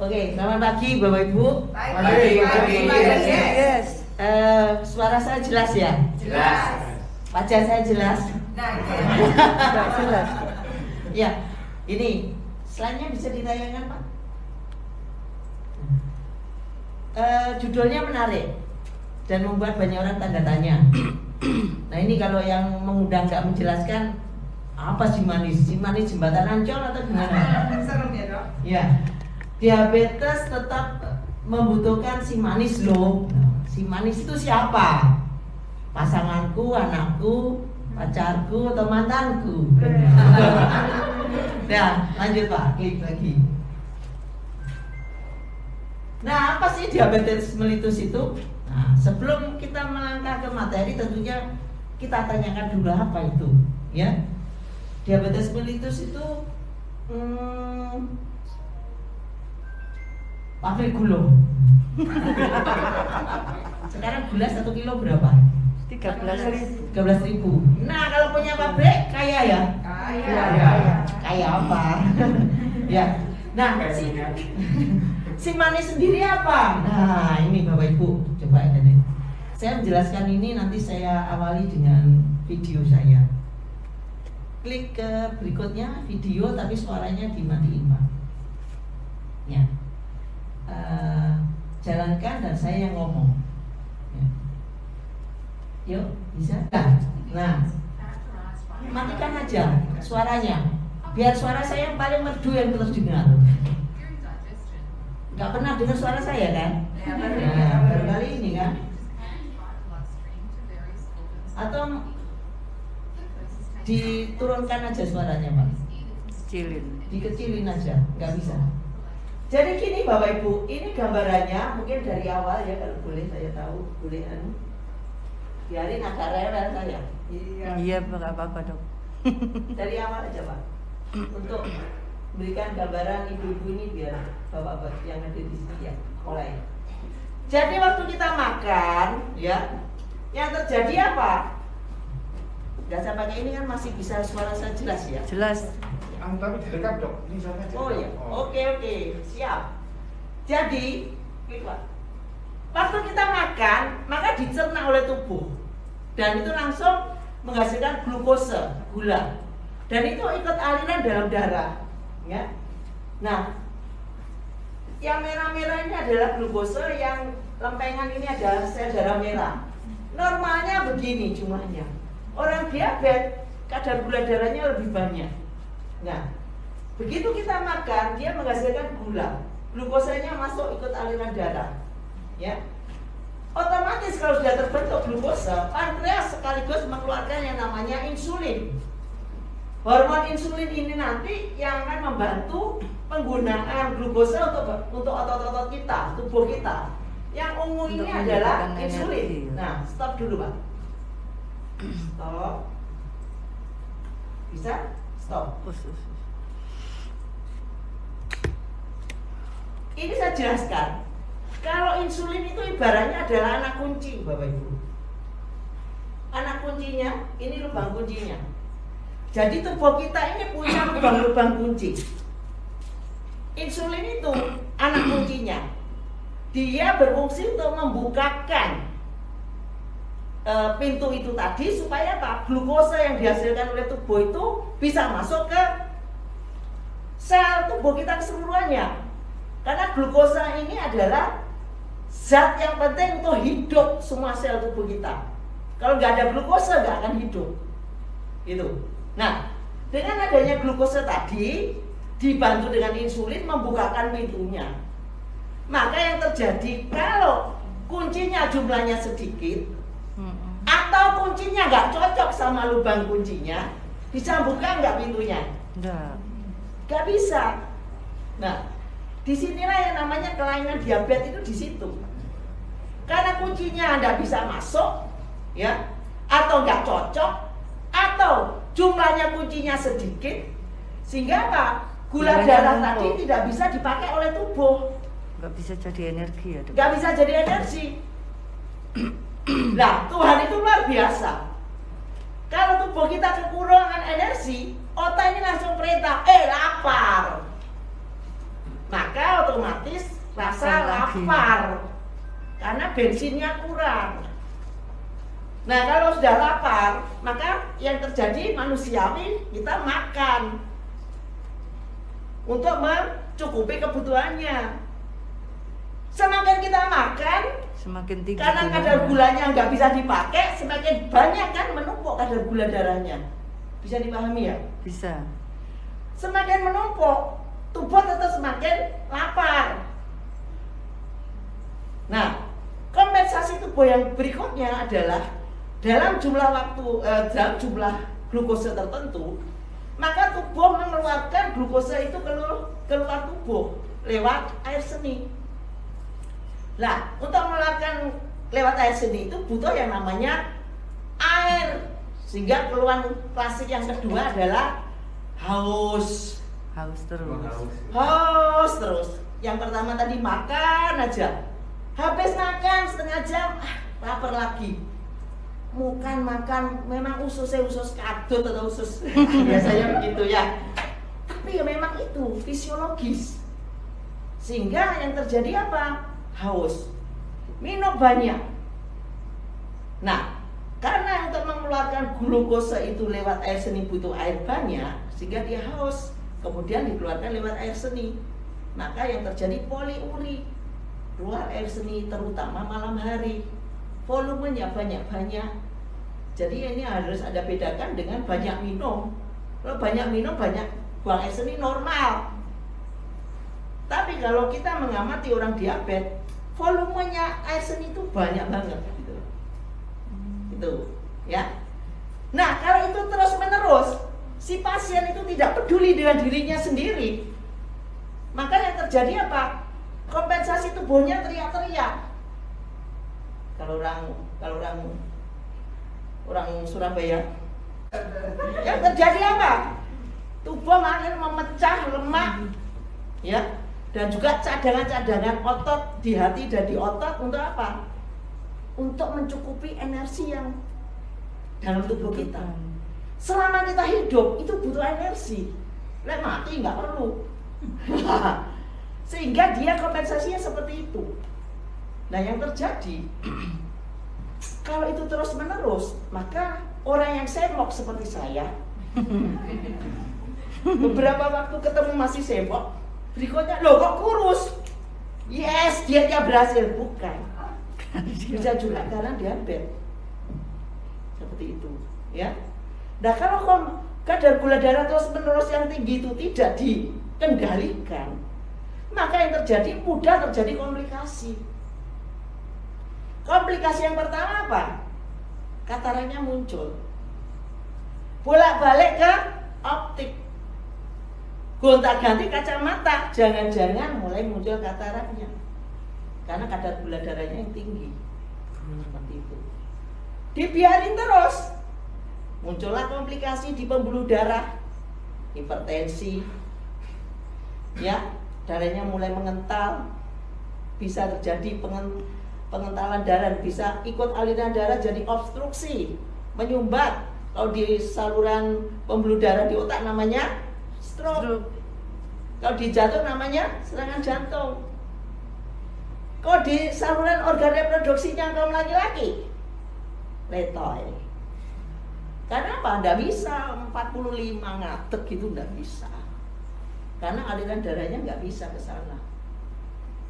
Oke, selamat pagi Bapak Ibu. Pagi. Yes. Suara saya jelas ya? Jelas. Wajah saya jelas? Tidak jelas. Ya, ini slide-nya bisa ditayangkan Pak? Judulnya menarik dan membuat banyak orang tanda tanya. Nah ini kalau yang mengundang nggak menjelaskan apa si manis jembatan Ancol atau gimana? Serem ya dok? Ya, diabetes tetap membutuhkan si manis loh. Si manis itu siapa? Pasanganku, anakku, pacarku, atau mantanku? Nah, lanjut Pak, klik lagi. Nah, apa sih diabetes mellitus itu? Nah, sebelum kita melangkah ke materi, tentunya kita tanyakan dulu apa itu, ya. Diabetes mellitus itu pabrik gula. Sekarang gula 1 kilo berapa? 13.000. 13.000. Nah, kalau punya pabrik kaya ya? Kaya apa? Ya. Nah, si manis sendiri apa? Nah, ini Bapak Ibu, coba ini. Saya menjelaskan ini nanti saya awali dengan video saya. Klik ke berikutnya video tapi suaranya dimatiin Pak. Ya. Jalankan dan saya yang ngomong. Ya. Yuk, bisa? Nah, matikan aja suaranya. Biar suara saya yang paling merdu yang terdengar. Gak pernah dengar suara saya kan? Nah, baru kali ini kan? Atau diturunkan aja suaranya Pak? Dikecilin aja, nggak bisa. Jadi gini Bapak Ibu, ini gambarannya mungkin dari awal ya kalau boleh saya tahu, boleh biarin agak rewel saya. Iya, nggak apa-apa dok. Dari awal aja Pak, untuk memberikan gambaran ibu-ibu ini biar bapak-bapak yang ada di sini ya mulai. Jadi waktu kita makan ya, yang terjadi apa? Gak saya pakai ini kan masih bisa suara saya jelas ya? Jelas. Tapi direkam dok. Ini sama aja. Oh ya, oke, siap. Jadi, Pak, waktu kita makan, maka dicerna oleh tubuh dan itu langsung menghasilkan glukose, gula, dan itu ikut aliran dalam darah, ya. Nah, yang merah-merah ini adalah glukose, yang lempengan ini adalah sel darah merah. Normalnya begini jumlahnya. Orang diabetes kadar gula darahnya lebih banyak. Nah, begitu kita makan, dia menghasilkan gula, glukosanya masuk ikut aliran darah, ya. Otomatis kalau sudah terbentuk glukosa, pankreas sekaligus mengeluarkan yang namanya insulin. Hormon insulin ini nanti yang akan membantu penggunaan glukosa untuk otot-otot kita, tubuh kita. Yang ungu ini adalah insulin. Nah, stop dulu Pak. Stop. Bisa? Stop. Ini saya jelaskan. Kalau insulin itu ibaratnya adalah anak kunci, Bapak Ibu. Anak kuncinya, ini lubang kuncinya. Jadi tubuh kita ini punya lubang-lubang kunci. Insulin itu anak kuncinya. Dia berfungsi untuk membukakan pintu itu tadi supaya apa? Glukosa yang dihasilkan oleh tubuh itu bisa masuk ke sel tubuh kita keseluruhannya. Karena glukosa ini adalah zat yang penting untuk hidup semua sel tubuh kita. Kalau nggak ada glukosa nggak akan hidup. Itu. Nah, dengan adanya glukosa tadi dibantu dengan insulin membukakan pintunya. Maka yang terjadi kalau kuncinya jumlahnya sedikit atau kuncinya nggak cocok sama lubang kuncinya, bisa buka nggak pintunya? Nggak bisa. Nah, disinilah yang namanya kelainan diabetes itu di situ. Karena kuncinya nggak bisa masuk, ya, atau nggak cocok, atau jumlahnya kuncinya sedikit, sehingga apa? Gula darah tadi tidak bisa dipakai oleh tubuh. Nggak bisa jadi energi ya dok? Nggak bisa jadi energi. Nah, Tuhan itu luar biasa. Kalau tubuh kita kekurangan energi, otak ini langsung perintah, lapar. Maka otomatis rasa Lapar lagi. lapar karena bensinnya kurang. Nah, kalau sudah lapar, maka yang terjadi manusiawi kita makan untuk mencukupi kebutuhannya. Semakin kita makan, Semakin tinggi. karena kadar gulanya nggak bisa dipakai, semakin banyak kan menumpuk kadar gula darahnya. Bisa dipahami ya? Bisa. Semakin menumpuk, tubuh tetap semakin lapar. Nah, kompensasi tubuh yang berikutnya adalah dalam jumlah waktu, dalam jumlah glukosa tertentu, maka tubuh mengeluarkan glukosa itu keluar tubuh lewat air seni. Nah, untuk mengeluarkan lewat air seni itu butuh yang namanya air, sehingga keluhan klasik yang kedua adalah haus. Haus terus. Haus terus. Yang pertama tadi makan aja, habis makan setengah jam, lapar lagi. Makan, memang usus kadut atau usus biasanya begitu ya. Tapi ya memang itu fisiologis. Sehingga yang terjadi apa? Haus. Minum banyak. Nah, karena untuk mengeluarkan glukosa itu lewat air seni butuh air banyak, sehingga dia haus. Kemudian dikeluarkan lewat air seni. Maka yang terjadi poliuri. Keluar air seni terutama malam hari. Volumenya banyak-banyak. Jadi ini harus ada bedakan dengan banyak minum. Kalau banyak minum, banyak buang air seni normal. Tapi kalau kita mengamati orang diabetes, volumenya air seni itu banyak banget gitu. Itu, ya. Nah, kalau itu terus-menerus, si pasien itu tidak peduli dengan dirinya sendiri. Maka yang terjadi apa? Kompensasi tubuhnya teriak-teriak. Kalau orang Surabaya, yang terjadi apa? Tubuh makin memecah lemak, ya, dan juga cadangan-cadangan otot di hati dan di otot untuk apa? Untuk mencukupi energi yang dalam tubuh kita. Selama kita hidup itu butuh energi. Lek mati nggak perlu. Sehingga dia kompensasinya seperti itu. Nah, yang terjadi kalau itu terus menerus, maka orang yang semok seperti saya beberapa waktu ketemu masih semok, berikutnya loh kok kurus? Yes, dietnya berhasil. Bukan, bisa juga karena diabetes. Seperti itu, ya. Nah, kalau kadar gula darah terus menerus yang tinggi itu tidak dikendalikan, maka yang terjadi mudah terjadi komplikasi. Komplikasi yang pertama apa? Kataraknya muncul. Bolak-balik ke optik. Gonta-ganti kacamata, jangan-jangan mulai muncul kataraknya. Karena kadar gula darahnya yang tinggi. Seperti itu. Dibiarin terus, muncullah komplikasi di pembuluh darah, hipertensi. Ya, darahnya mulai mengental. Bisa terjadi pengentalan darah, bisa ikut aliran darah jadi obstruksi, menyumbat. Kalau di saluran pembuluh darah di otak namanya stroke. Kalau di jantung namanya serangan jantung. Kalau di saluran organ reproduksinya kaum laki-laki, letoy. Karena apa? Nggak bisa 45 ngatek gitu, nggak bisa. Karena aliran darahnya nggak bisa ke sana.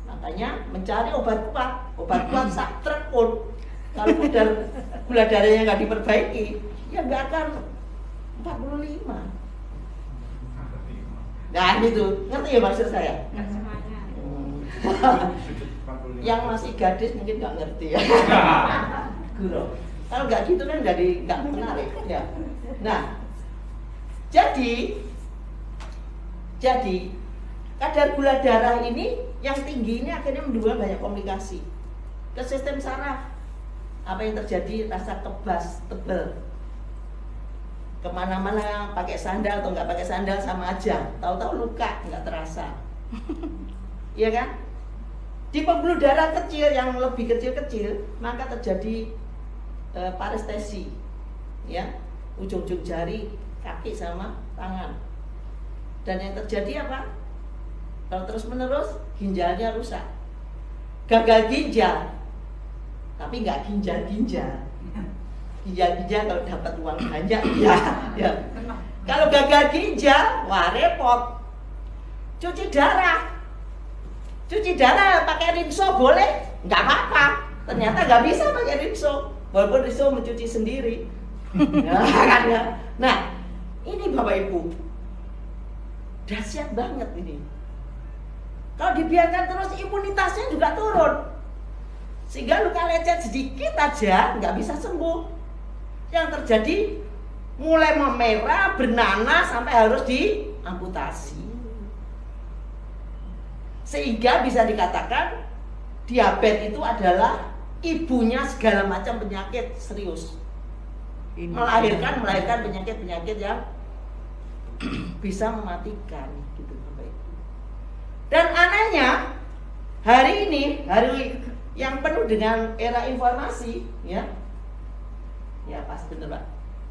Makanya mencari obat kuat sak truk pun kalau gula darahnya nggak diperbaiki, ya nggak akan 45. Nah gitu, ngerti ya maksud saya? Yang masih gadis mungkin nggak ngerti ya. Guru, kalau nggak gitu kan nggak menarik ya. Nah, jadi kadar gula darah ini yang tinggi ini akhirnya menimbulkan banyak komplikasi ke sistem saraf. Apa yang terjadi? Rasa kebas, tebel. Kemana-mana pakai sandal atau nggak pakai sandal sama aja. Tahu-tahu luka, nggak terasa. Iya kan? Di pembuluh darah kecil yang lebih kecil-kecil, maka terjadi parestesi, ya, ujung-ujung jari, kaki sama tangan. Dan yang terjadi apa? Kalau terus-menerus ginjalnya rusak. Gagal ginjal, tapi nggak ginjal-ginjal. Ginjal-ginjal kalau dapat uang banyak, ya. Kalau gagal ginjal, wah repot. Cuci darah pakai rinso boleh? Nggak apa-apa. Ternyata nggak bisa pakai rinso, walaupun rinso mencuci sendiri. Kan ya. Nah, ini Bapak Ibu, dahsyat banget ini. Kalau dibiarkan terus imunitasnya juga turun, sehingga luka lecet sedikit aja nggak bisa sembuh. Yang terjadi mulai memerah, bernanah sampai harus diamputasi. Sehingga bisa dikatakan diabetes itu adalah ibunya segala macam penyakit serius. Melahirkan penyakit-penyakit yang bisa mematikan gitu Bapak Ibu. Dan anehnya hari ini, hari yang penuh dengan era informasi, ya pas bener Pak.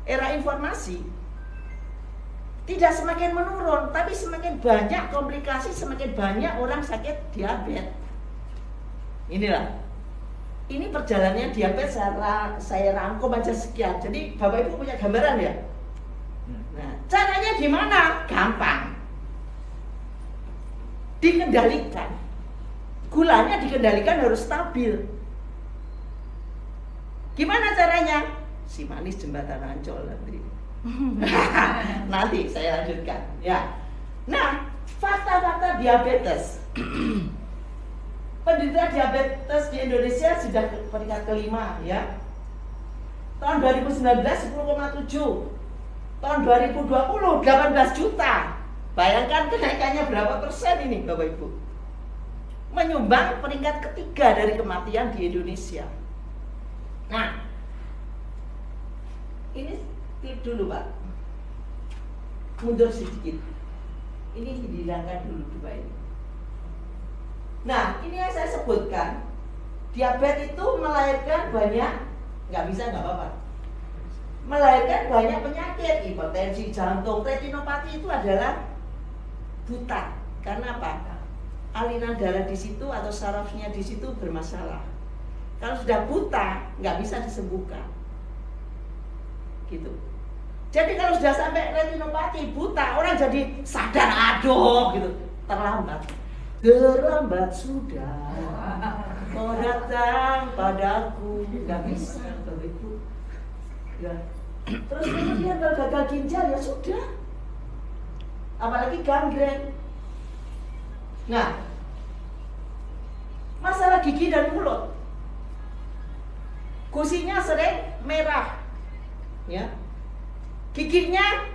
Era informasi tidak semakin menurun, tapi semakin banyak komplikasi, semakin banyak orang sakit diabetes. Inilah, ini perjalanannya diabetes saya rangkum aja sekian. Jadi Bapak Ibu punya gambaran ya? Nah, caranya gimana? Gampang. Dikendalikan. Gulanya dikendalikan harus stabil. Gimana caranya? Si manis jembatan Ancol nanti. Nanti saya lanjutkan ya. Nah, fakta-fakta diabetes. Penderita diabetes di Indonesia sudah peringkat kelima ya. Tahun 2019 10,7. Tahun 2020 18 juta. Bayangkan kenaikannya berapa persen ini Bapak Ibu. Menyumbang peringkat ketiga dari kematian di Indonesia. Nah, ini tip dulu Pak. Mundur sedikit. Ini dihilangkan dulu Bapak Ibu. Nah, ini yang saya sebutkan. Diabetes itu melahirkan banyak, nggak apa-apa. Melahirkan banyak penyakit, hipertensi, jantung, retinopati itu adalah buta. Karena apa? Aliran darah di situ atau sarafnya di situ bermasalah. Kalau sudah buta, nggak bisa disembuhkan. Gitu. Jadi kalau sudah sampai retinopati, buta, orang jadi sadar, aduh gitu, terlambat sudah kau datang padaku. Nggak bisa Bapak Ibu ya. Terus kemudian kalau gagal ginjal ya sudah, apalagi gangren. Nah, masalah gigi dan mulut, gusinya sering merah ya, giginya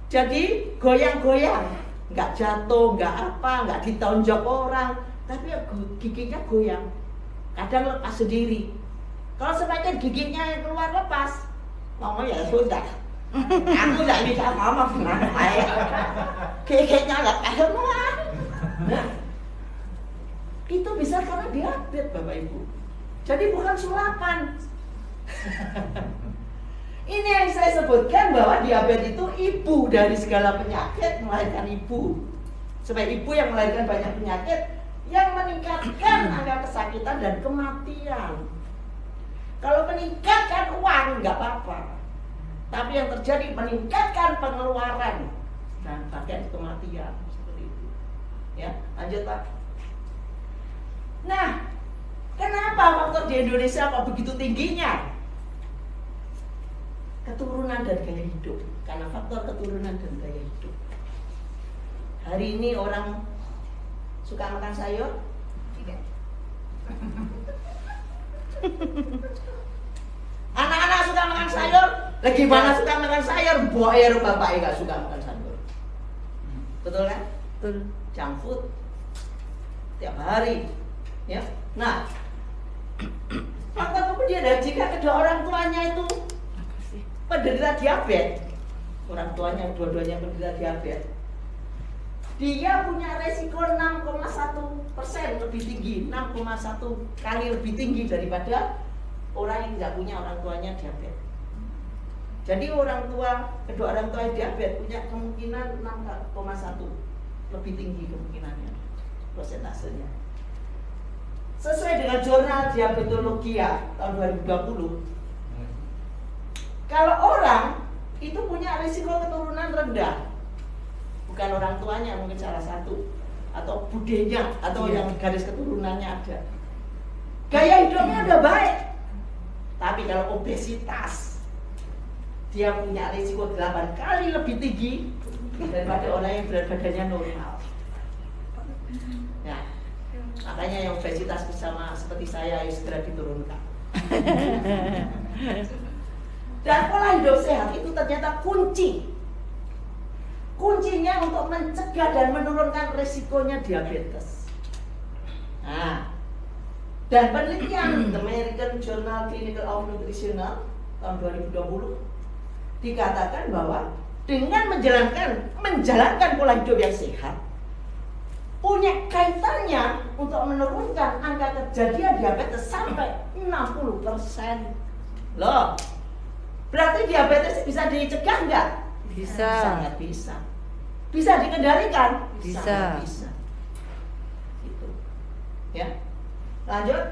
jadi goyang-goyang, nggak jatuh, nggak apa, nggak ditonjok orang, tapi giginya goyang, kadang lepas sendiri. Kalau semakin giginya yang keluar lepas, ngomong ya sudah, aku nggak bisa ngomong kenapa ya, giginya nggak keluar. Nah, itu bisa karena diabetes Bapak Ibu. Jadi bukan sulapan. Ini yang saya sebutkan bahwa diabetes itu ibu dari segala penyakit, melahirkan ibu. Supaya ibu yang melahirkan banyak penyakit yang meningkatkan angka kesakitan dan kematian. Kalau meningkatkan uang nggak apa-apa, tapi yang terjadi meningkatkan pengeluaran dan bahkan kematian seperti itu. Ya, lanjut Pak. Nah, kenapa faktor di Indonesia kok begitu tingginya? Keturunan dan gaya hidup. Karena faktor keturunan dan gaya hidup. Hari ini orang suka makan sayur? Tidak. Anak-anak suka makan sayur? Lagi mana suka makan sayur? Boer bapaknya gak suka makan sayur. Betul kan? Betul. Junk food tiap hari. Ya. Nah, fakta kemudian jika kedua orang tuanya itu penderita diabetes, orang tuanya dua-duanya penderita diabetes, dia punya resiko 6,1% lebih tinggi, 6,1 kali lebih tinggi daripada orang yang tidak punya orang tuanya diabetes. Jadi kedua orang tua diabetes punya kemungkinan 6,1 lebih tinggi kemungkinannya. prosentasenya. Sesuai dengan jurnal Diabetologia tahun 2020, kalau orang itu punya risiko keturunan rendah, bukan orang tuanya mungkin salah satu, atau budenya, atau yang garis keturunannya ada. Gaya hidupnya udah baik, tapi kalau obesitas, dia punya risiko 8 kali lebih tinggi daripada orang yang berat badannya normal. Ya, makanya yang obesitas bersama seperti saya harus segera diturunkan. Dan pola hidup sehat itu ternyata kuncinya untuk mencegah dan menurunkan resikonya diabetes. Nah, dan penelitian The American Journal Clinical of Nutrition tahun 2020 dikatakan bahwa dengan menjalankan pola hidup yang sehat punya kaitannya untuk menurunkan angka kejadian diabetes sampai 60%. Loh, berarti diabetes bisa dicegah nggak? Bisa. Sangat bisa. Bisa dikendalikan? Bisa. Sangat bisa. Gitu. Ya. Lanjut.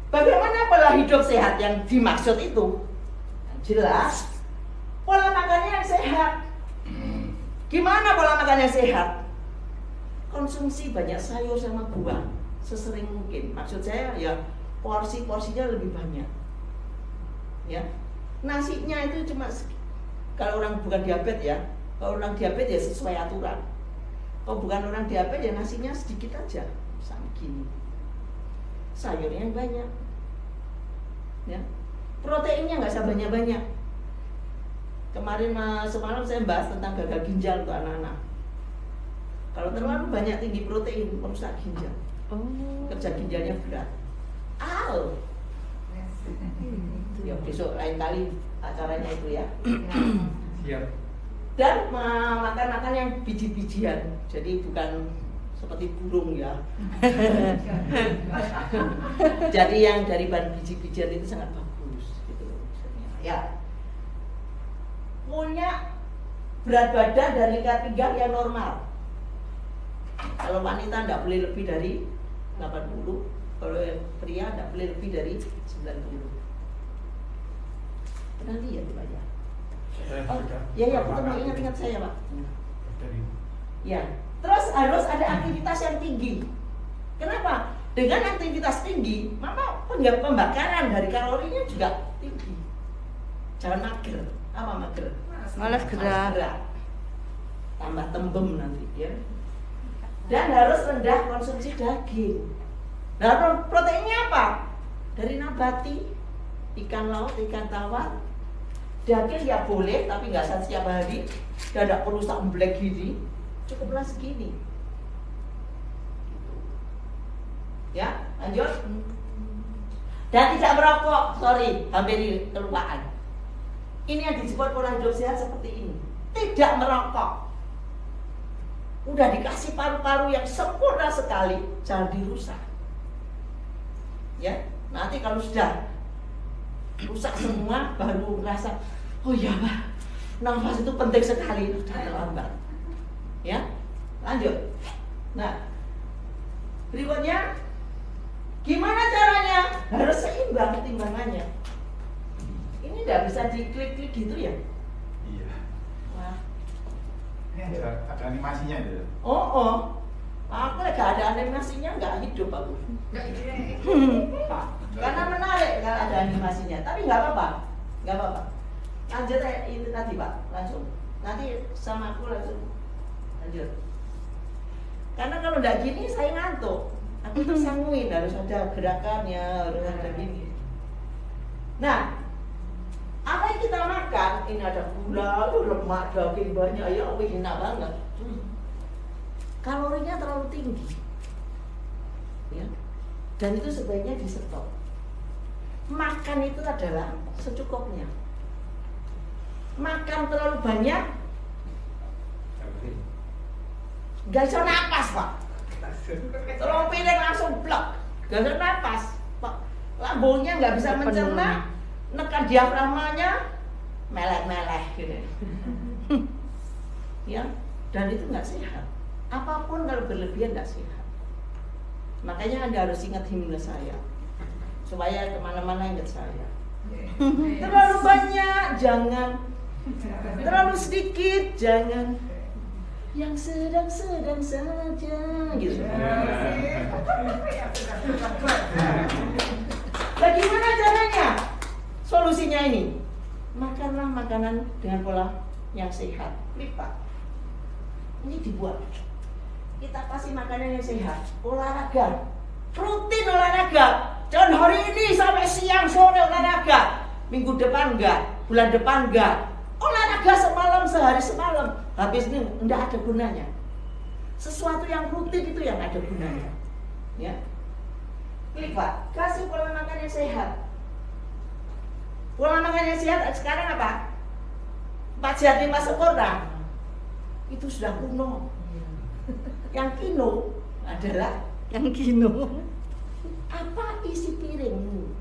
Bagaimana pola hidup sehat yang dimaksud itu? Jelas, pola makannya yang sehat. Gimana pola makan yang sehat? Konsumsi banyak sayur sama buah sesering mungkin. Maksud saya ya porsinya lebih banyak. Ya, nasinya itu cuma kalau orang bukan diabetes ya, kalau orang diabetes ya sesuai aturan. Kalau bukan orang diabetes ya nasinya sedikit aja, sama gini. Sayurnya yang banyak, ya. Proteinnya nggak usah banyak-banyak. Kemarin semalam saya bahas tentang gagal ginjal untuk anak-anak. Kalau terlalu banyak tinggi protein merusak ginjal. Kerja ginjalnya berat. Ya besok lain kali acaranya itu ya. Siap. Dan makan yang biji-bijian. Jadi bukan seperti burung ya. Jadi yang dari bahan biji-bijian itu sangat bagus gitu maksudnya. Ya. Punya berat badan dan lingkar pinggang yang normal. Kalau wanita tidak boleh lebih dari 80, kalau pria tidak boleh lebih dari 90. Pernah lihat Pak ya? Oh, ya, betul, ingat saya Pak. Ya, terus harus ada aktivitas yang tinggi. Kenapa? Dengan aktivitas tinggi, maka pembakaran dari kalorinya juga tinggi. Jangan mager. Apa mager? Malas gerak. Tambah tembem nanti ya. Dan harus rendah konsumsi daging. Nah, proteinnya apa? Dari nabati, ikan laut, ikan tawar. Daging ya boleh, tapi nggak setiap hari. Dan tidak perlu sak black gini. Cukuplah segini. Ya, lanjut. Dan tidak merokok. Sorry, hampir kelupaan. Ini yang disebut pola hidup sehat seperti ini. Tidak merokok. Udah dikasih paru-paru yang sempurna sekali, jangan dirusak. Ya, nanti kalau sudah rusak semua, baru merasa, oh iya Pak, nafas itu penting sekali, sudah terlambat. Ya, lanjut. Nah, berikutnya, gimana caranya? Harus seimbang timbangannya. Ini tidak bisa diklik-klik gitu ya? Iya. Wah. Ini ada animasinya gitu. Oh. Aku lagi ada animasinya nggak hidup aku. Karena menarik kalau ada animasinya. Tapi nggak apa-apa. Lanjut itu tadi Pak, langsung. Nanti sama aku langsung lanjut. Karena kalau nggak gini saya ngantuk. Aku tersangguin harus ada gerakannya, harus ada gini. Nah, apa yang kita makan, ini ada gula, lemak, daging banyak, ya enak banget. Kalorinya terlalu tinggi, ya. Dan itu sebaiknya di stop. Makan itu adalah secukupnya. Makan terlalu banyak, gak bisa napas Pak. Terlalu piring langsung blok, gak bisa napas Pak. Lambungnya gak bisa mencerna. Nekan diafragmanya melek-melek gitu. Ya, dan itu nggak sehat. Apapun kalau berlebihan tidak sehat. Makanya Anda harus ingat himne saya, supaya kemana-mana ingat saya. Terlalu banyak jangan, terlalu sedikit jangan, yang sedang-sedang saja gitu. Bagaimana caranya? Solusinya ini, makanlah makanan dengan pola yang sehat. Lipat. Ini dibuat. Kita kasih makanan yang sehat. Olahraga. Rutin olahraga. Jangan hari ini sampai siang sore olahraga. Minggu depan enggak, bulan depan enggak. Olahraga semalam, sehari semalam. Habis ini enggak ada gunanya. Sesuatu yang rutin itu yang ada gunanya. Ya. Lipat. Kasih pola makan yang sehat. Pola makan yang sehat sekarang apa? 4 sehat 5 sempurna. Itu sudah kuno. Yang kino adalah Yang kino. apa isi piringmu.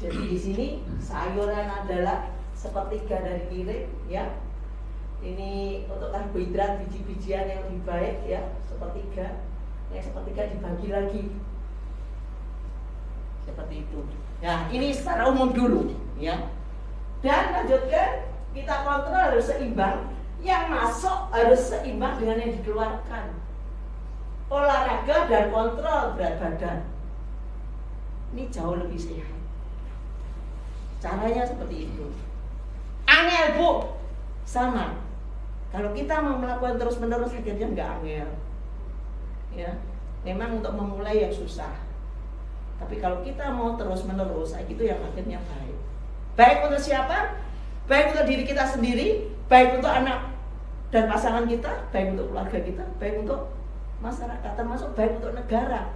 Jadi di sini sayuran adalah sepertiga dari piring, ya. Ini untuk karbohidrat, biji-bijian yang lebih baik, ya, sepertiga. Yang sepertiga dibagi lagi. Seperti itu. Nah, ini secara umum dulu, ya. Dan lanjutkan, kita kontrol harus seimbang. Yang masuk harus seimbang dengan yang dikeluarkan. Olahraga dan kontrol berat badan. Ini jauh lebih sehat. Caranya seperti itu. Angel, Bu. Sama. Kalau kita mau melakukan terus-menerus akhirnya nggak angel. Ya. Memang untuk memulai yang susah. Tapi kalau kita mau terus-menerus, itu yang akhirnya baik. Baik untuk siapa? Baik untuk diri kita sendiri, baik untuk anak dan pasangan kita, baik untuk keluarga kita, baik untuk masyarakat, termasuk baik untuk negara.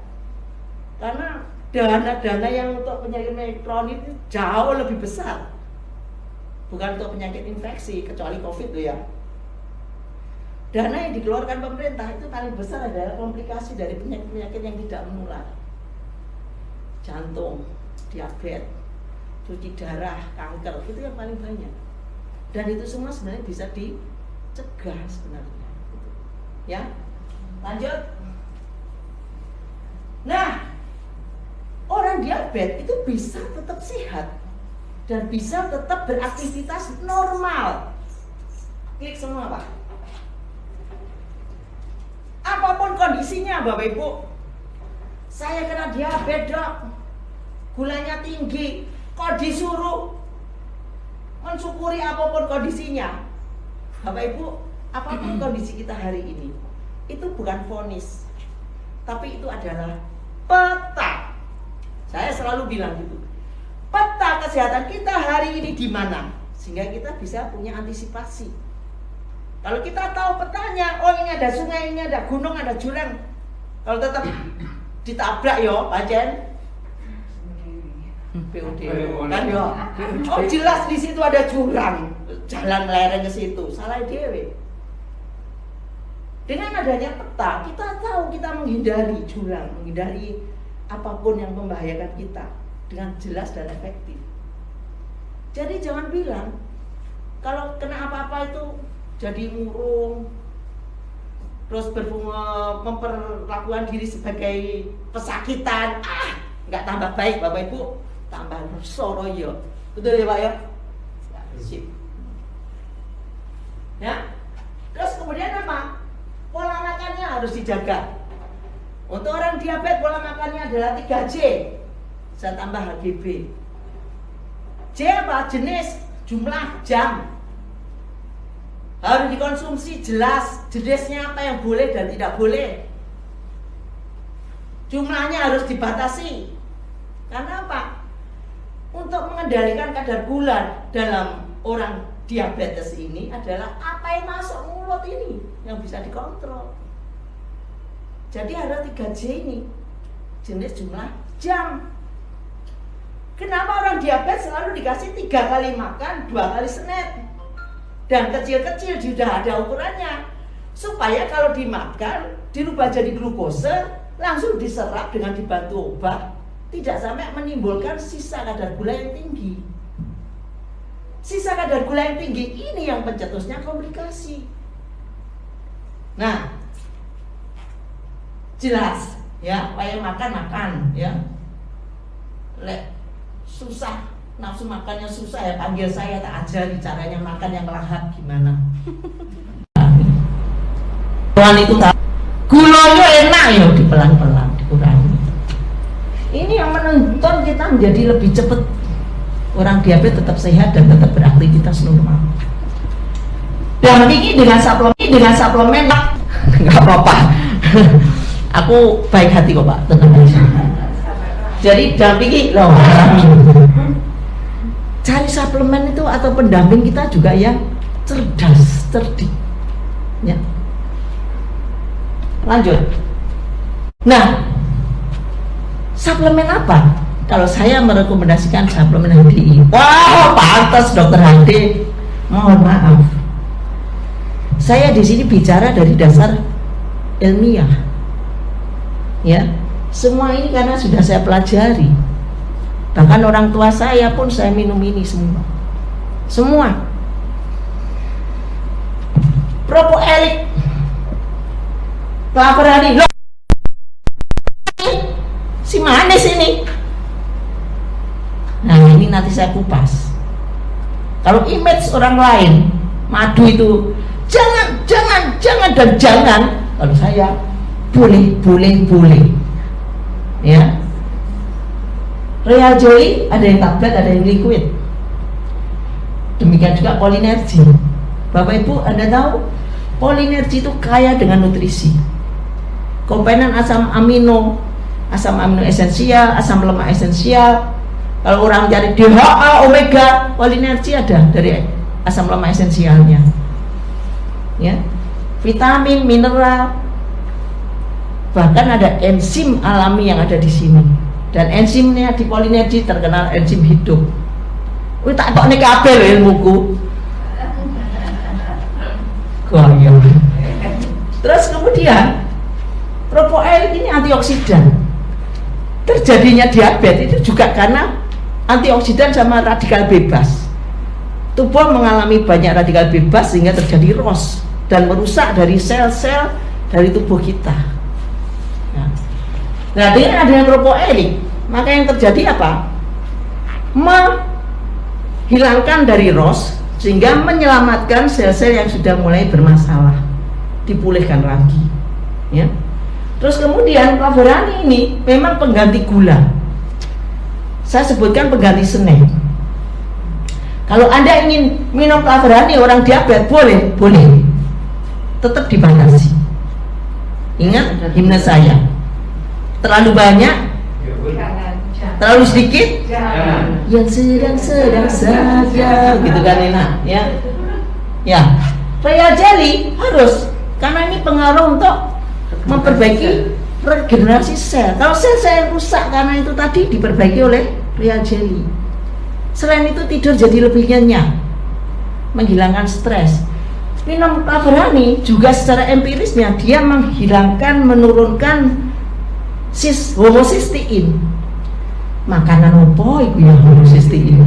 Karena dana-dana yang untuk penyakit kronis itu jauh lebih besar. Bukan untuk penyakit infeksi, kecuali COVID itu ya. Dana yang dikeluarkan pemerintah itu paling besar adalah komplikasi dari penyakit-penyakit yang tidak menular. Jantung, diabetes, cuci darah, kanker, itu yang paling banyak. Dan itu semua sebenarnya bisa dicegah sebenarnya. Ya, lanjut. Nah, orang diabetes itu bisa tetap sehat dan bisa tetap beraktivitas normal. Klik semua, Pak. Apapun kondisinya, Bapak Ibu. Saya kena diabetes, Dok. Gulanya tinggi, kok disuruh mensyukuri apapun kondisinya. Bapak Ibu, apapun kondisi kita hari ini, itu bukan vonis, tapi itu adalah peta. Saya selalu bilang gitu. Peta kesehatan kita hari ini di mana? Sehingga kita bisa punya antisipasi. Kalau kita tahu petanya, oh ini ada sungai, ini ada gunung, ada jurang. Kalau tetap ditabrak yo, Pajen. PUD kan yo. Oh jelas di situ ada jurang, jalan lereng ke situ, salah dewe. Dengan adanya peta, kita tahu kita menghindari jurang, menghindari apapun yang membahayakan kita dengan jelas dan efektif. Jadi jangan bilang kalau kena apa-apa itu jadi murung, terus memperlakukan diri sebagai pesakitan, nggak tambah baik, Bapak Ibu. Tambah soroyo, betul ya Pak ya? Sip. Ya. Terus kemudian apa? Pola makannya harus dijaga. Untuk orang diabetes pola makannya adalah 3J. Saya tambah HGB. J apa? Jenis, jumlah, jam. Harus dikonsumsi jelas, jenisnya apa yang boleh dan tidak boleh. Jumlahnya harus dibatasi. Karena apa? Untuk mengendalikan kadar gula dalam orang diabetes ini adalah apa yang masuk mulut ini yang bisa dikontrol. Jadi ada 3J ini, jenis, jumlah, jam. Kenapa orang diabetes selalu dikasih 3 kali makan, 2 kali snack, dan kecil-kecil sudah ada ukurannya, supaya kalau dimakan dirubah jadi glukose, langsung diserap dengan dibantu obat. Tidak sampai menimbulkan sisa kadar gula yang tinggi. Sisa kadar gula yang tinggi ini yang pencetusnya komplikasi. Nah, jelas ya, kayak makan ya. Lek susah, nafsu makannya susah ya panggil saya, tak ajari caranya makan yang lahap gimana. Tuhan itu tak gulanya enak ya, dipelan-pelan dikurangi. Ini yang menuntun kita menjadi lebih cepat. Orang diabetes tetap sehat dan tetap beraktivitas normal. Dampingi dengan suplemen nggak apa-apa. Aku baik hati kok Pak, tenang aja. Jadi dampingi loh, cari suplemen itu atau pendamping kita juga yang cerdas, cerdik ya. Lanjut. Nah, suplemen apa? Kalau saya merekomendasikan suplemen HDI. Wah, pantas dokter HD. Mohon maaf. Saya di sini bicara dari dasar ilmiah. Ya, semua ini karena sudah saya pelajari. Bahkan orang tua saya pun saya minum ini semua. Semua. Propoelik, Clavarani, si manis ini. Nah ini nanti saya kupas. Kalau image orang lain madu itu jangan dan jangan, kalau saya boleh ya. Real Jelly ada yang tablet, ada yang liquid. Demikian juga Polinergy. Bapak Ibu, Anda tahu Polinergy itu kaya dengan nutrisi. Komponen asam amino esensial, asam lemak esensial. Kalau orang cari DHA, omega, Polinergy ada dari asam lemak esensialnya. Ya, vitamin, mineral, bahkan ada enzim alami yang ada di sini. Dan enzimnya di Polinergy terkenal enzim hidup. Wih tak kok nih kabel ilmuku. Goyang. Terus kemudian propoelik ini antioksidan. Terjadinya diabetes itu juga karena antioksidan sama radikal bebas. Tubuh mengalami banyak radikal bebas sehingga terjadi ROS dan merusak dari sel-sel dari tubuh kita. Nah, dengan adanya propoelik, maka yang terjadi apa? Menghilangkan dari ROS sehingga menyelamatkan sel-sel yang sudah mulai bermasalah, dipulihkan lagi. Ya. Terus kemudian Clavarani ini memang pengganti gula. Saya sebutkan pengganti senen. Kalau Anda ingin minum Clavarani orang diabetes boleh, tetap dibatasi. Ingat himne saya. Terlalu banyak, terlalu sedikit, yang sedang-sedang saja, gitu kan enak, ya. Ya, Real Jelly harus, karena ini pengaruh untuk memperbaiki regenerasi sel. Kalau sel-sel rusak karena itu tadi diperbaiki oleh Real Jelly. Selain itu tidur jadi lebih nyenyak, menghilangkan stres. Minum Clavarani juga secara empirisnya dia menghilangkan, menurunkan homocysteine. Makanan apa itu ya homocysteine?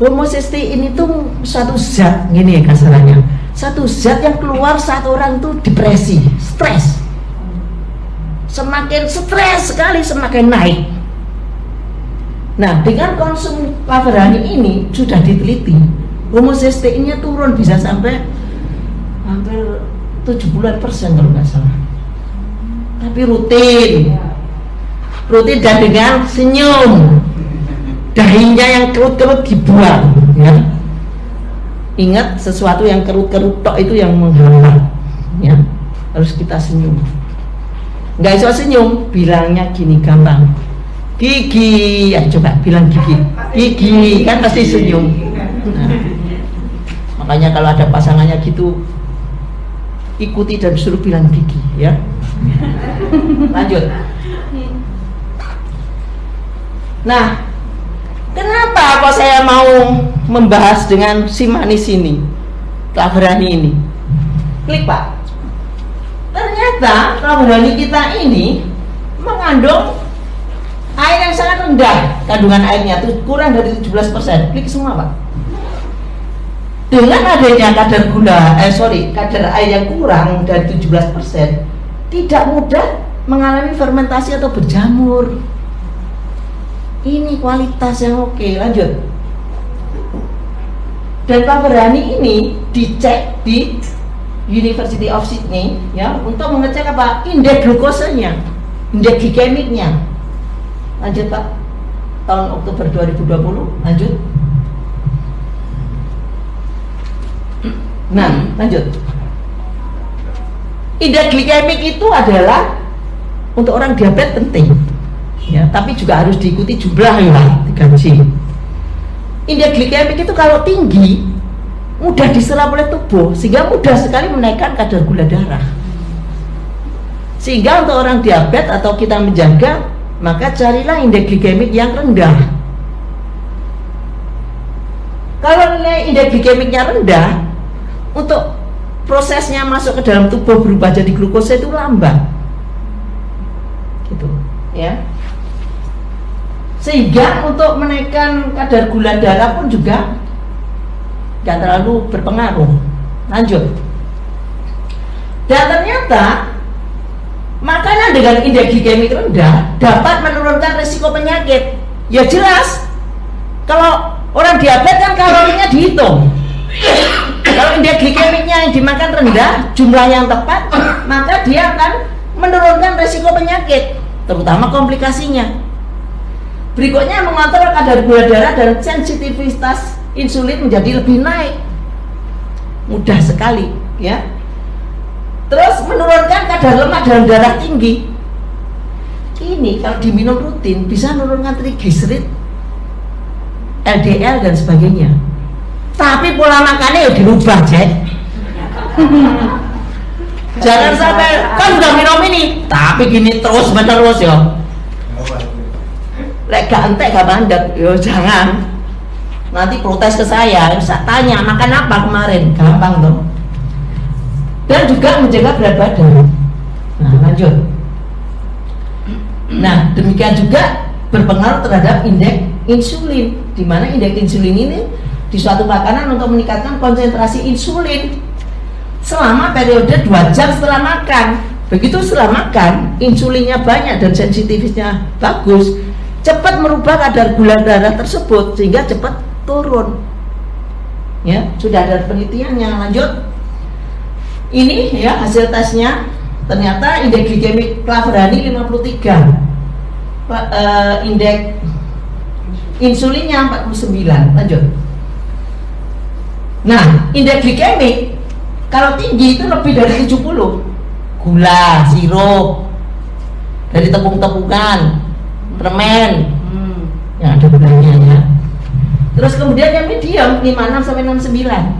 Homocysteine itu satu zat, gini ya kasarannya, satu zat yang keluar saat orang itu depresi, stres. Semakin stres sekali semakin naik. Nah, dengan konsum Clavarani ini sudah diteliti, homocysteine-nya turun bisa sampai hampir 70% kalau nggak salah. Tapi rutin dan dengan senyum, dahinya yang kerut-kerut dibuang. Ya. Ingat, sesuatu yang kerut-kerut tok itu yang menghambat. Ya, harus kita senyum. Nggak bisa senyum, bilangnya gini gampang. Gigi, ya coba bilang gigi, kan pasti senyum. Nah, makanya kalau ada pasangannya gitu, ikuti dan suruh bilang gigi, ya. Lanjut. Nah, kenapa kok saya mau membahas dengan si manis ini, Clavarani ini? Klik Pak. Ternyata Clavarani kita ini mengandung air yang sangat rendah, kandungan airnya tuh kurang dari 17%. Klik semua Pak. Dengan adanya kadar air yang kurang dari 17%, tidak mudah mengalami fermentasi atau berjamur. Ini kualitas yang oke. Lanjut. Dan Claverani ini dicek di University of Sydney ya untuk mengecek apa? Indeks glukosanya, indeks glikemiknya. Lanjut Pak. Tahun Oktober 2020. Lanjut. Nah, lanjut. Indeks glikemik itu adalah untuk orang diabetes penting, ya. Tapi juga harus diikuti jumlah ya, 3G. Indeks glikemik itu kalau tinggi mudah diserap oleh tubuh sehingga mudah sekali menaikkan kadar gula darah. Sehingga untuk orang diabetes atau kita menjaga, maka carilah indeks glikemik yang rendah. Kalau nilai indeks glikemiknya rendah, untuk prosesnya masuk ke dalam tubuh berubah jadi glukosa itu lambat, gitu, ya. Sehingga untuk menaikkan kadar gula darah pun juga tidak terlalu berpengaruh. Lanjut. Dan ternyata makanan dengan indeks glikemik rendah dapat menurunkan risiko penyakit. Ya jelas, kalau orang diabetes kan kalorinya dihitung. Kalau indeks glikemiknya yang dimakan rendah, jumlah yang tepat, maka dia akan menurunkan risiko penyakit, terutama komplikasinya. Berikutnya mengontrol kadar gula darah dan sensitivitas insulin menjadi lebih naik. Mudah sekali, ya. Terus menurunkan kadar lemak dalam darah tinggi. Ini kalau diminum rutin bisa menurunkan trigliserid, LDL dan sebagainya. Tapi pola makannya ya dirubah, Jack. Jangan sampai kan udah minum ini, tapi gini terus menerus ya. Lek gak entek gak mandek, yo jangan. Nanti protes ke saya tanya makan apa kemarin, gampang tuh. Dan juga menjaga berat badan. Nah, lanjut. Nah, demikian juga berpengaruh terhadap indeks insulin, di mana indeks insulin ini di suatu makanan untuk meningkatkan konsentrasi insulin selama periode 2 jam setelah makan. Begitu setelah makan, insulinnya banyak dan sensitivitasnya bagus, cepat merubah kadar gula darah tersebut sehingga cepat turun. Ya, sudah ada penelitiannya. Lanjut. Ini ya hasil tesnya. Ternyata indeks glikemik Claverani 53. Indeks insulinnya 49. Lanjut. Nah, indeks glikemik kalau tinggi itu lebih dari 70. Gula, sirup, dari tepung-tepungan, permen, yang ada gulanya ya. Terus kemudian yang medium 56 sampai 69.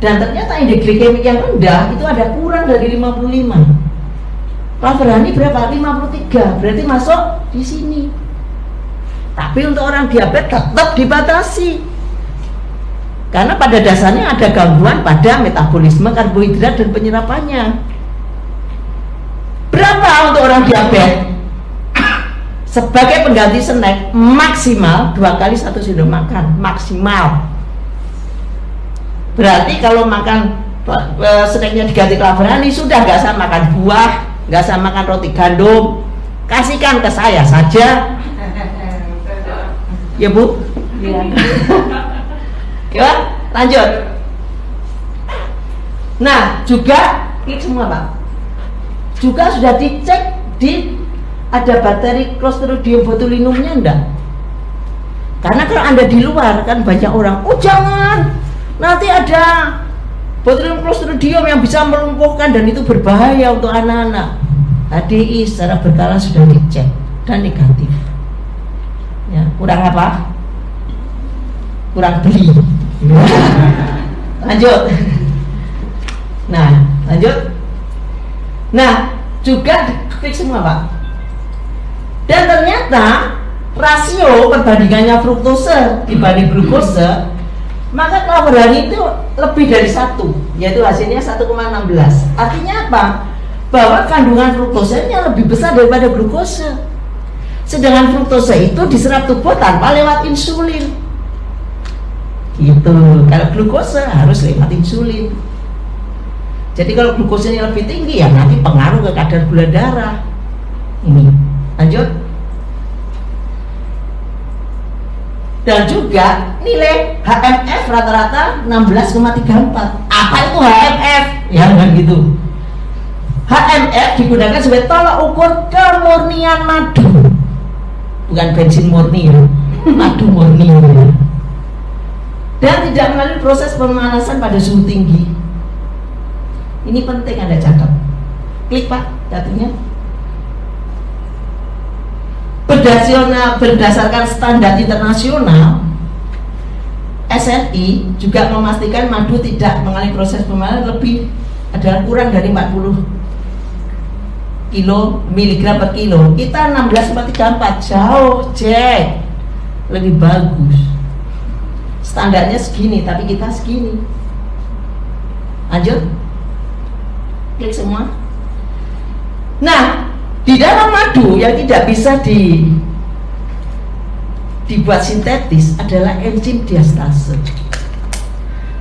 Dan ternyata indeks glikemik yang rendah itu ada kurang dari 55. Claverani berapa? 53. Berarti masuk di sini. Tapi untuk orang diabetes tetap dibatasi. Karena pada dasarnya ada gangguan pada metabolisme karbohidrat dan penyerapannya. Berapa untuk orang diabetes? Sebagai pengganti snack maksimal 2 kali 1 sendok makan maksimal. Berarti kalau makan snacknya diganti Claverani sudah nggak usah makan buah, nggak usah makan roti gandum, kasihkan ke saya saja. Ya Bu? Iya. Ya, lanjut. Nah, juga ini semua Pak. Juga sudah dicek di ada bakteri Clostridium botulinumnya enggak? Karena kalau Anda di luar kan banyak orang, oh jangan, nanti ada botulinum Clostridium yang bisa melumpuhkan dan itu berbahaya untuk anak-anak. HDI secara berkala sudah dicek dan negatif. Ya, kurang apa? Kurang beli. Lanjut. Nah, lanjut. Nah, juga klik semua Pak. Dan ternyata rasio perbandingannya fruktose dibanding glukose, maka Claverani itu lebih dari 1, yaitu hasilnya 1,16. Artinya apa? Bahwa kandungan fruktosenya lebih besar daripada glukose. Sedangkan fruktose itu diserap tubuh tanpa lewat insulin. Gitu. Kalau glukose harus lewat insulin. Jadi kalau glukosanya lebih tinggi ya nanti pengaruh ke kadar gula darah. Ini, lanjut. Dan juga nilai HMF rata-rata 16,34. Apa itu HMF? Ya kan gitu. HMF digunakan sebagai tolak ukur kemurnian madu, bukan bensin murni ya, madu murni ya. Dan tidak melalui proses pemanasan pada suhu tinggi. Ini penting Anda catat. Klik Pak datunya. Berdasarkan standar internasional, SNI juga memastikan madu tidak mengalami proses pemanasan lebih adalah kurang dari 40 miligram per kilo. Kita 16,34, jauh cek, lebih bagus. Standarnya segini, tapi kita segini. Lanjut, klik semua. Nah, di dalam madu yang tidak bisa dibuat sintetis adalah enzim diastase.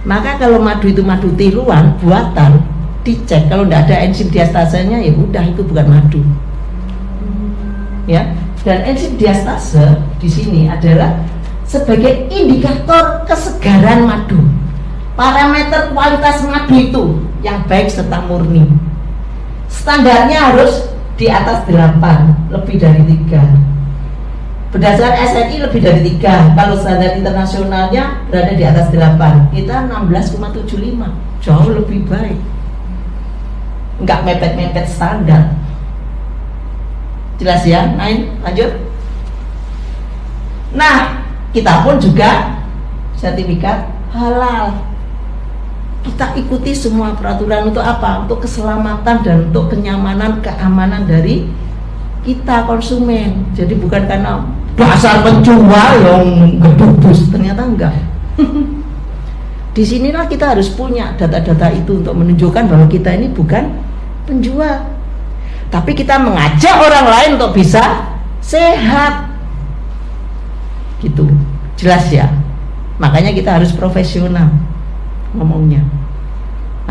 Maka kalau madu itu madu tiruan buatan, dicek kalau tidak ada enzim diastasenya ya udah itu bukan madu. Ya, dan enzim diastase di sini adalah sebagai indikator kesegaran madu. Parameter kualitas madu itu yang baik serta murni. Standarnya harus di atas 8, lebih dari 3. Berdasarkan SNI lebih dari 3. Kalau standar internasionalnya berada di atas 8. Kita 16,75, jauh lebih baik. Enggak mepet-mepet standar. Jelas ya? Lanjut. Nah, kita pun juga sertifikat halal. Kita ikuti semua peraturan untuk apa? Untuk keselamatan dan untuk kenyamanan, keamanan dari kita konsumen. Jadi bukan karena dasar penjual yang gedubus, ternyata enggak. Disinilah kita harus punya data-data itu untuk menunjukkan bahwa kita ini bukan penjual, tapi kita mengajak orang lain untuk bisa sehat. Gitu, jelas ya? Makanya kita harus profesional ngomongnya,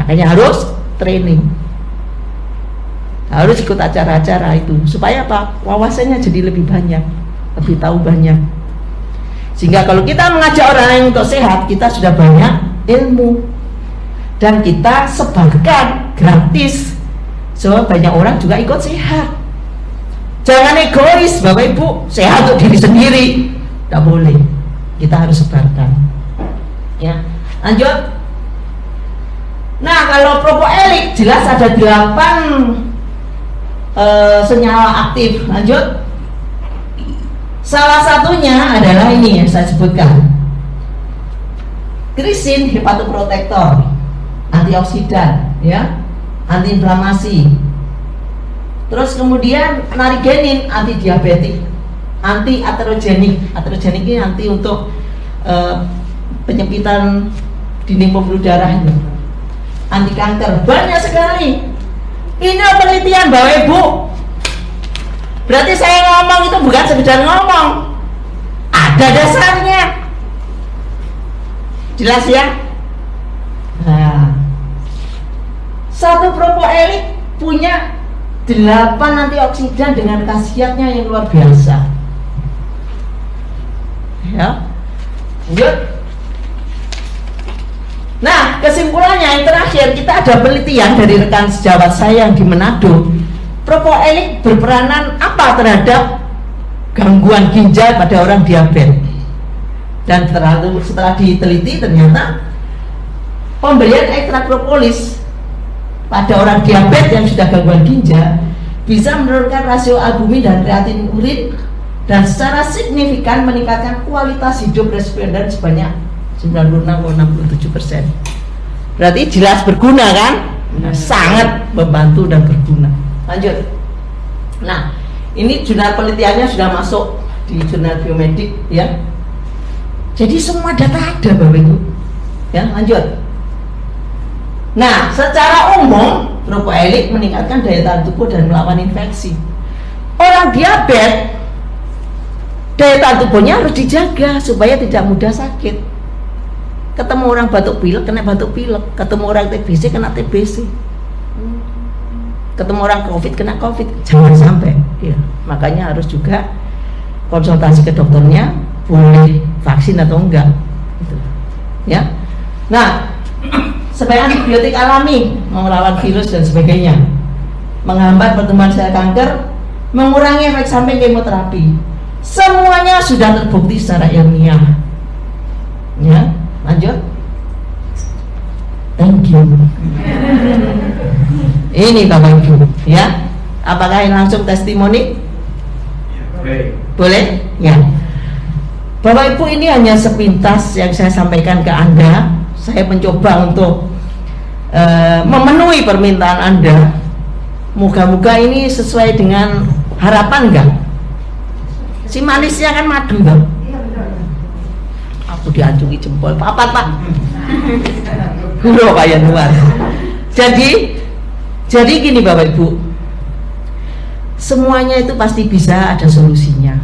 makanya harus training, harus ikut acara-acara itu supaya apa? Wawasannya jadi lebih banyak, lebih tahu banyak. Sehingga kalau kita mengajak orang lain untuk sehat, kita sudah banyak ilmu dan kita sebarkan gratis supaya banyak orang juga ikut sehat. Jangan egois, Bapak Ibu, sehat untuk diri sendiri, tidak boleh. Kita harus sebarkan. Ya, lanjut. Nah, kalau propoelik jelas ada 8 senyawa aktif. Lanjut. Salah satunya adalah ini yang saya sebutkan. Krisin, hepatoprotektor, antioksidan, ya, antiinflamasi. Terus kemudian narigenin, antidiabetik, anti aterogenik. Aterogenik ini anti untuk penyempitan dinding pembuluh darah itu. Anti kanker, banyak sekali. Ini penelitian Bapak Ibu. Berarti saya ngomong itu bukan sekedar ngomong, ada dasarnya. Jelas ya? Nah, satu propoelik punya 8 antioksidan dengan khasiatnya yang luar biasa. Ya, lanjut. Nah, kesimpulannya yang terakhir, kita ada penelitian dari rekan sejawat saya yang di Manado. Propoelik berperanan apa terhadap gangguan ginjal pada orang diabetes? Dan setelah diteliti ternyata pemberian ekstrak propolis pada orang diabetes yang sudah gangguan ginjal bisa menurunkan rasio albumin dan kreatin urin dan secara signifikan meningkatkan kualitas hidup responden sebanyak 96,67%. Berarti jelas berguna kan? Sangat membantu dan berguna. Lanjut. Nah, ini jurnal penelitiannya sudah masuk di jurnal biomedik ya. Jadi semua data ada Bapak Ibu. Ya, lanjut. Nah, secara umum propoelik meningkatkan daya tahan tubuh dan melawan infeksi. Orang diabetes daya tahan tubuhnya harus dijaga supaya tidak mudah sakit. Ketemu orang batuk pilek kena batuk pilek, ketemu orang TBC kena TBC. ketemu orang COVID, kena COVID, jangan sampai. Ya, makanya harus juga konsultasi ke dokternya, boleh vaksin atau enggak. Gitu. Ya. Nah, sebagai antibiotik alami melawan virus dan sebagainya, menghambat pertumbuhan sel kanker, mengurangi efek samping kemoterapi. Semuanya sudah terbukti secara ilmiah. Ya, lanjut. Thank you. Ini Bapak Ibu, ya. Apakah ini langsung testimoni? Boleh? Ya. Bapak Ibu, ini hanya sepintas yang saya sampaikan ke Anda. Saya mencoba untuk memenuhi permintaan Anda. Moga-moga ini sesuai dengan harapan enggak? Si manisnya kan madu kan? Aku diacungi jempol, papat Pak. Loh kayak luar. Jadi gini Bapak Ibu, semuanya itu pasti bisa ada solusinya.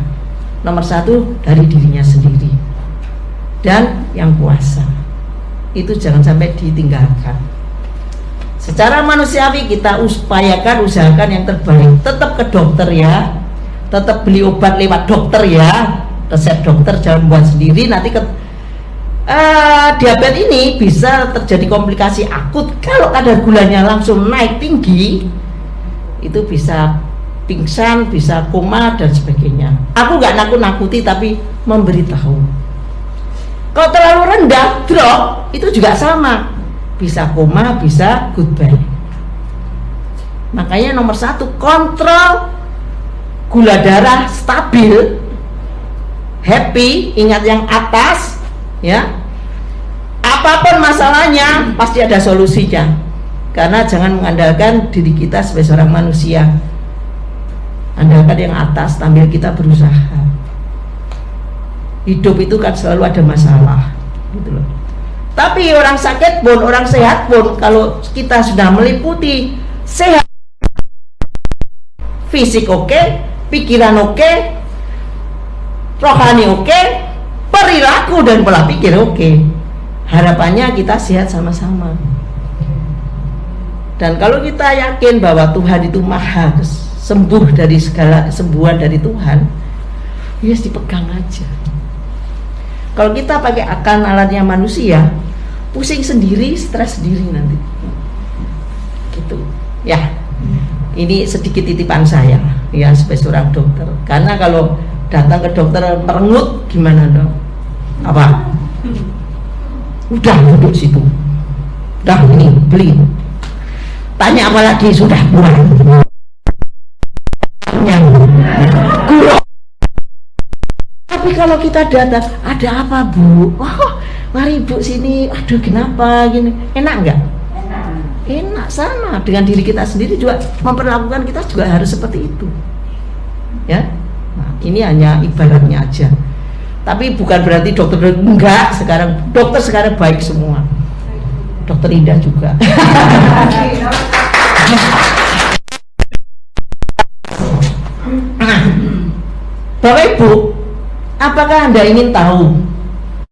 Nomor satu dari dirinya sendiri, dan yang puasa itu jangan sampai ditinggalkan. Secara manusiawi kita usahakan yang terbaik. Tetap ke dokter ya, tetap beli obat lewat dokter ya, resep dokter, jangan buat sendiri. Nanti diabetes ini bisa terjadi komplikasi akut kalau kadar gulanya langsung naik tinggi, itu bisa pingsan, bisa koma dan sebagainya. Aku nggak nakut-nakuti tapi memberitahu. Kalau terlalu rendah, drop, itu juga sama, bisa koma, bisa goodbye. Makanya nomor satu, kontrol gula darah stabil, happy, ingat yang atas. Ya, apapun masalahnya pasti ada solusinya. Karena jangan mengandalkan diri kita sebagai seorang manusia, andalkan yang atas sambil kita berusaha. Hidup itu kan selalu ada masalah, gitu loh. Tapi orang sakit pun, orang sehat pun, kalau kita sudah meliputi sehat, fisik oke, pikiran oke, rohani oke, perilaku dan pola pikir oke, harapannya kita sehat sama-sama. Dan kalau kita yakin bahwa Tuhan itu maha sembuh dari segala kesembuhan dari Tuhan, ya dipegang aja. Kalau kita pakai akal alatnya manusia, pusing sendiri, stres sendiri nanti. Gitu. Ya. Ini sedikit titipan saya ya sebagai seorang dokter. Karena kalau datang ke dokter merengut gimana dong? Apa? Udah duduk situ. Udah ini beli. Tanya apa lagi, sudah pulang. Guru. Tapi kalau kita datang, ada apa Bu? Oh, mari Bu sini. Aduh, kenapa gini? Enak nggak? Enak, sama dengan diri kita sendiri juga memperlakukan kita juga harus seperti itu. Ya. Nah, ini hanya ibaratnya aja. Tapi bukan berarti dokter enggak, dokter sekarang baik semua. Dokter Indah juga. Bapak Ibu, apakah Anda ingin tahu